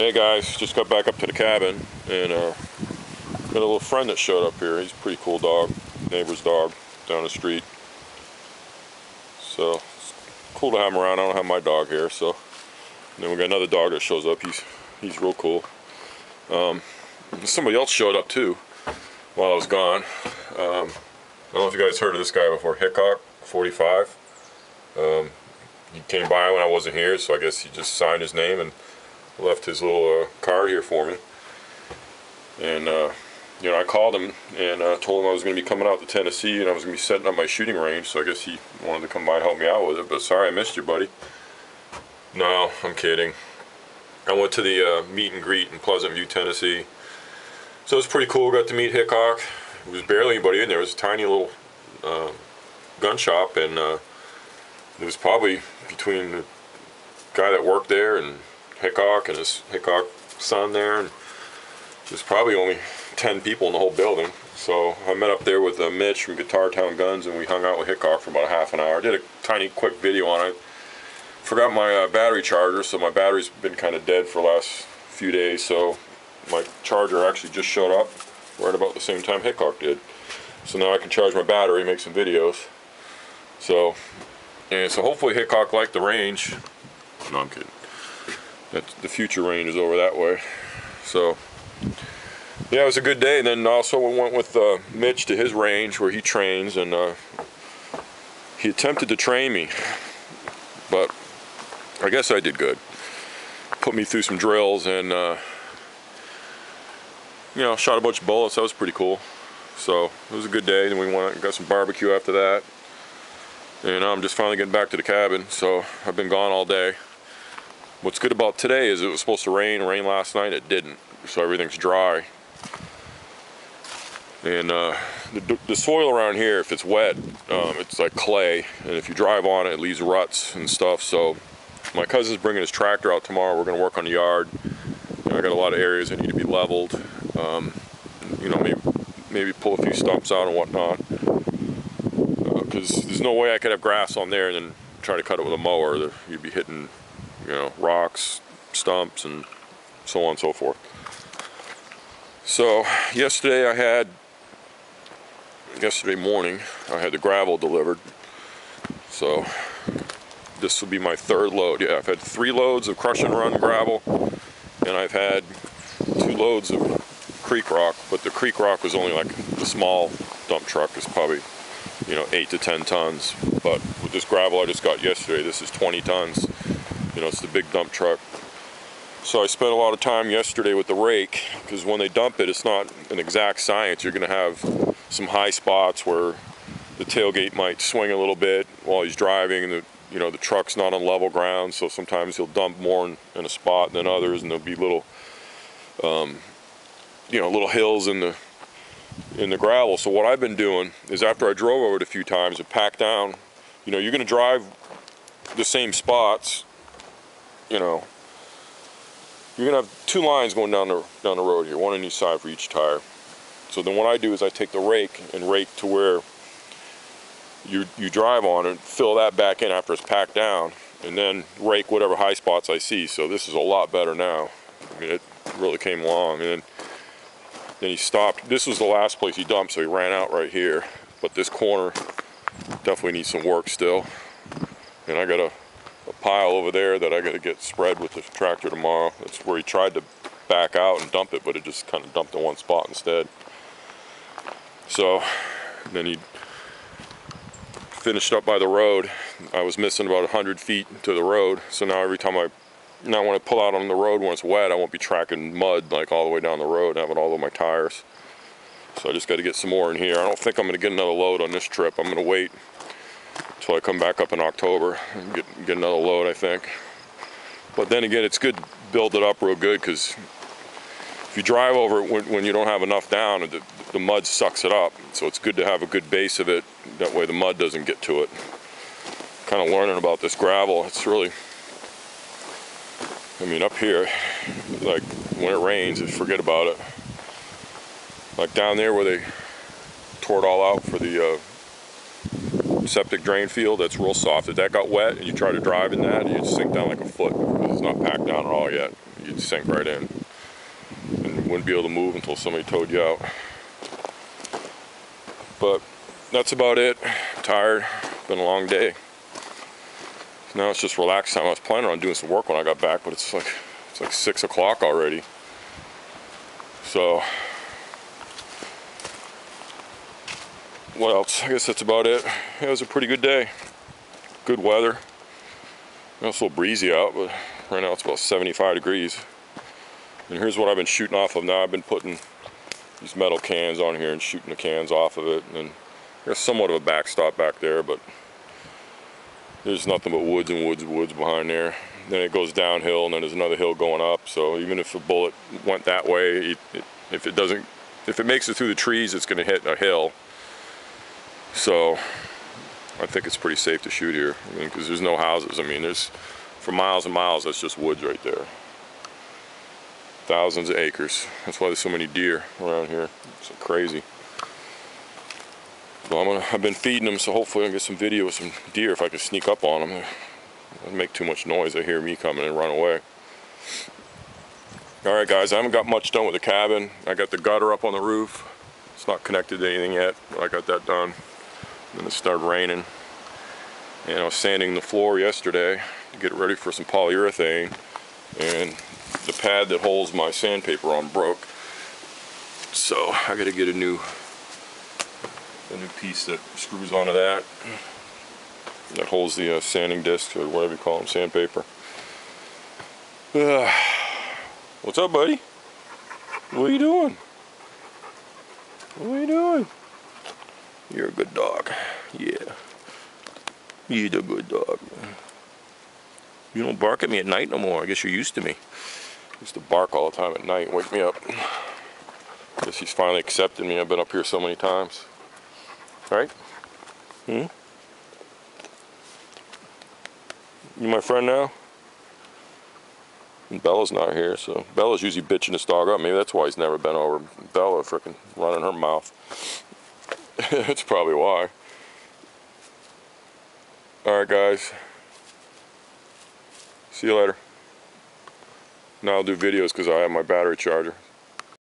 Hey guys, just got back up to the cabin and got a little friend that showed up here. He's a pretty cool dog, neighbor's dog down the street. So it's cool to have him around. I don't have my dog here, so. And then we got another dog that shows up. He's real cool. Somebody else showed up too while I was gone. I don't know if you guys heard of this guy before, Hickok45. He came by when I wasn't here, so I guess he just signed his name and left his little card here for me. And you know, I called him and told him I was going to be coming out to Tennessee and I was going to be setting up my shooting range, so I guess he wanted to come by and help me out with it. But sorry I missed you, buddy. No, I'm kidding. I went to the meet and greet in Pleasant View, Tennessee. So it was pretty cool. Got to meet Hickok. There was barely anybody in there. It was a tiny little gun shop, and it was probably between the guy that worked there and Hickok and his Hickok son there, and there's probably only 10 people in the whole building. So I met up there with Mitch from Guitartownguns, and we hung out with Hickok for about a half an hour. I did a tiny quick video on it. Forgot my battery charger, so my battery's been kind of dead for the last few days, so my charger actually just showed up right about the same time Hickok did. So now I can charge my battery, make some videos. So hopefully Hickok liked the range. No, I'm kidding. The future range is over that way. So yeah, it was a good day. And then also we went with Mitch to his range where he trains, and he attempted to train me, but I guess I did good. Put me through some drills and you know, shot a bunch of bullets. That was pretty cool. So it was a good day. Then we went and got some barbecue after that. And I'm just finally getting back to the cabin. So I've been gone all day. What's good about today is it was supposed to rain last night. It didn't. So everything's dry. And the soil around here, if it's wet, it's like clay. And if you drive on it, it leaves ruts and stuff. So my cousin's bringing his tractor out tomorrow. We're going to work on the yard. You know, I got a lot of areas that need to be leveled. You know, maybe pull a few stumps out and whatnot. Because there's no way I could have grass on there and then try to cut it with a mower. You'd be hitting, you know, rocks, stumps, and so on and so forth. So yesterday morning I had the gravel delivered. So this will be my third load. Yeah, I've had 3 loads of crush and run gravel, and I've had 2 loads of creek rock, but the creek rock was only like the small dump truck is probably, you know, 8 to 10 tons. But with this gravel I just got yesterday, this is 20 tons. You know, it's the big dump truck. So I spent a lot of time yesterday with the rake, because when they dump it, it's not an exact science. You're going to have some high spots where the tailgate might swing a little bit while he's driving, and the truck's not on level ground. So sometimes he'll dump more in a spot than others, and there'll be little little hills in the gravel. So what I've been doing is, after I drove over it a few times and packed down, you know, you're going to drive the same spots, you know, you're going to have 2 lines going down the road here, 1 on each side for each tire. So then what I do is I take the rake and rake to where you drive on and fill that back in after it's packed down, and then rake whatever high spots I see. So this is a lot better now. I mean, it really came along. And then he stopped. This was the last place he dumped, so he ran out right here. But this corner definitely needs some work still. And I got a pile over there that I got to get spread with the tractor tomorrow. That's where he tried to back out and dump it, but it just kind of dumped in one spot instead. So then he finished up by the road. I was missing about 100 feet to the road. So now every time now when I pull out on the road when it's wet, I won't be tracking mud like all the way down the road and having all over my tires. So I just got to get some more in here. I don't think I'm going to get another load on this trip. I'm going to wait until I come back up in October and get another load, I think. But then again, it's good to build it up real good, because if you drive over it when you don't have enough down, the mud sucks it up. So it's good to have a good base of it. That way the mud doesn't get to it. Kind of learning about this gravel. It's really, I mean, up here, like when it rains, forget about it. Like down there where they tore it all out for the septic drain field, that's real soft. If that got wet and you try to drive in that, you'd sink down like a foot, because it's not packed down at all yet. You'd you'd sink right in. And you wouldn't be able to move until somebody towed you out. But that's about it. I'm tired. Been a long day. Now it's just relaxed time. I was planning on doing some work when I got back, but it's like 6 o'clock already. So what else? I guess that's about it. It was a pretty good day. Good weather. It's a little breezy out, but right now it's about 75 degrees. And here's what I've been shooting off of now. I've been putting these metal cans on here and shooting the cans off of it. And then there's somewhat of a backstop back there, but there's nothing but woods and woods behind there. Then it goes downhill, and then there's another hill going up. So even if a bullet went that way, if it makes it through the trees, it's going to hit a hill. So I think it's pretty safe to shoot here. I mean, because there's no houses. I mean, there's for miles and miles. That's just woods right there. Thousands of acres. That's why there's so many deer around here. It's crazy. So I've been feeding them, so hopefully I'll get some video of some deer if I can sneak up on them. They make too much noise. They hear me coming and run away. Alright guys, I haven't got much done with the cabin. I got the gutter up on the roof. It's not connected to anything yet, but I got that done. Then it started raining. And I was sanding the floor yesterday to get it ready for some polyurethane. And the pad that holds my sandpaper on broke. So I gotta get a new piece that screws onto that holds the sanding disc, or whatever you call them, sandpaper. What's up, buddy? What are you doing? What are you doing? You're a good dog. Yeah. You're a good dog. You don't bark at me at night no more. I guess you're used to me. Used to bark all the time at night and wake me up. I guess he's finally accepted me. I've been up here so many times. Right? Hmm? You my friend now? And Bella's not here, so Bella's usually bitching this dog up. Maybe that's why he's never been over. Bella frickin' running her mouth. That's probably why. Alright guys. See you later. Now I'll do videos because I have my battery charger.